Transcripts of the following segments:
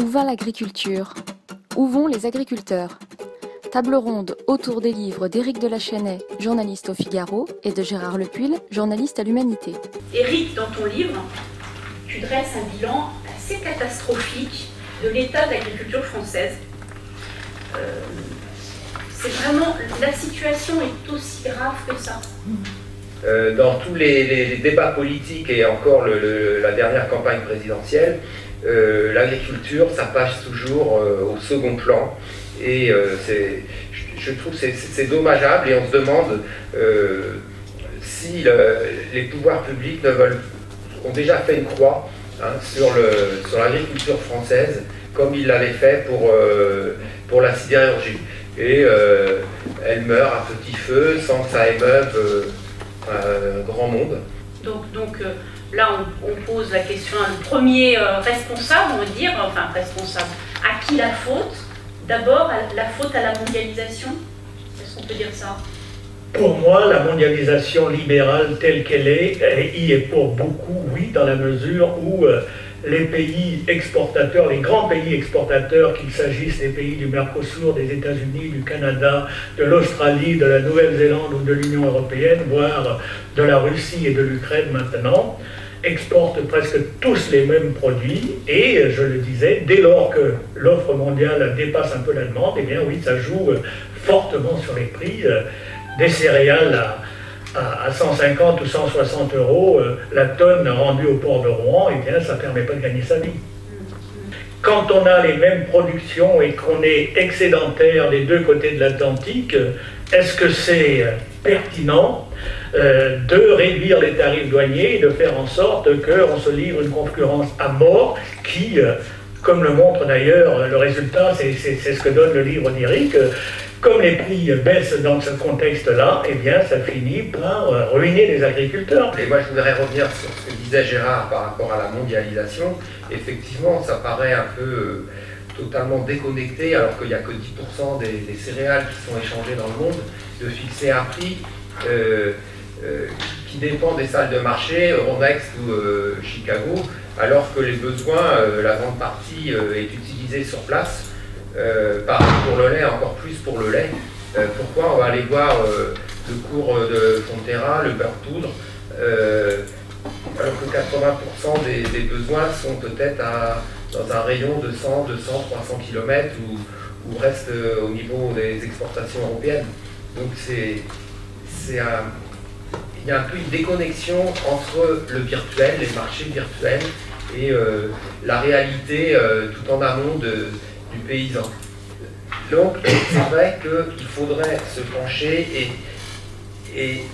Où va l'agriculture? Où vont les agriculteurs? Table ronde autour des livres d'Éric de la Chênaie, journaliste au Figaro, et de Gérard Lepuil, journaliste à l'Humanité. Éric, dans ton livre, tu dresses un bilan assez catastrophique de l'état de l'agriculture française. C'est vraiment, la situation est aussi grave que ça. Dans tous les débats politiques et encore la dernière campagne présidentielle, l'agriculture, ça passe toujours au second plan. Et je trouve que c'est dommageable et on se demande si les pouvoirs publics ont déjà fait une croix sur l'agriculture française comme ils l'avaient fait pour la sidérurgie. Et elle meurt à petit feu sans que ça émeuve grand monde. Donc là, on pose la question à le premier responsable, on va dire, enfin responsable, à qui la faute? D'abord, la faute à la mondialisation? Est-ce qu'on peut dire ça? Pour moi, la mondialisation libérale telle qu'elle est, y est pour beaucoup, oui, dans la mesure où les pays exportateurs, les grands pays exportateurs, qu'il s'agisse des pays du Mercosur, des États-Unis, du Canada, de l'Australie, de la Nouvelle-Zélande ou de l'Union européenne, voire de la Russie et de l'Ukraine maintenant, exportent presque tous les mêmes produits et, je le disais, dès lors que l'offre mondiale dépasse un peu la demande, eh bien oui, ça joue fortement sur les prix. Des céréales à 150 ou 160 euros la tonne rendue au port de Rouen, eh bien ça ne permet pas de gagner sa vie. Quand on a les mêmes productions et qu'on est excédentaire des deux côtés de l'Atlantique, est-ce que c'est pertinent de réduire les tarifs douaniers et de faire en sorte qu'on se livre une concurrence à mort qui, comme le montre d'ailleurs le résultat, c'est ce que donne le livre d'Éric, comme les prix baissent dans ce contexte-là, eh bien ça finit par ruiner les agriculteurs. Et moi je voudrais revenir sur ce que disait Gérard par rapport à la mondialisation. Effectivement, ça paraît un peu totalement déconnecté, alors qu'il n'y a que 10% des céréales qui sont échangées dans le monde, de fixer un prix qui dépend des salles de marché, Euronext ou Chicago, alors que les besoins, la grande partie est utilisée sur place. Pareil pour le lait, encore plus pour le lait. Pourquoi on va aller voir le cours de Fonterra, le beurre poudre, alors que 80% des besoins sont peut-être dans un rayon de 100, 200, 300 km ou reste au niveau des exportations européennes. Donc il y a un peu une déconnexion entre le virtuel, les marchés virtuels et la réalité tout en amont du paysan. Donc c'est vrai qu'il faudrait se pencher et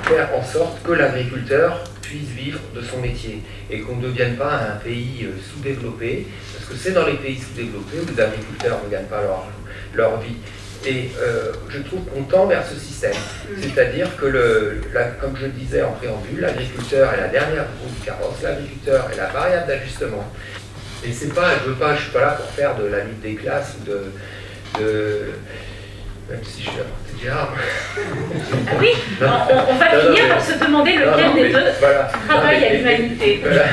faire en sorte que l'agriculteur puisse vivre de son métier et qu'on ne devienne pas un pays sous-développé, parce que c'est dans les pays sous-développés où les agriculteurs ne gagnent pas leur vie. Et je trouve qu'on tend vers ce système, c'est-à-dire que, comme je le disais en préambule, l'agriculteur est la dernière roue du carrosse, l'agriculteur est la variable d'ajustement. Et c'est pas, je suis pas là pour faire de la lutte des classes ou même si je suis à côté de Gérard. Ah oui, on va finir par se demander lequel des deux travaille à l'humanité. Voilà.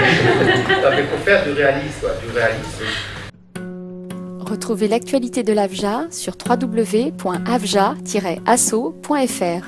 Mais pour faire du réalisme, du réalisme. Retrouvez l'actualité de l'AFJA sur www.afja-asso.fr.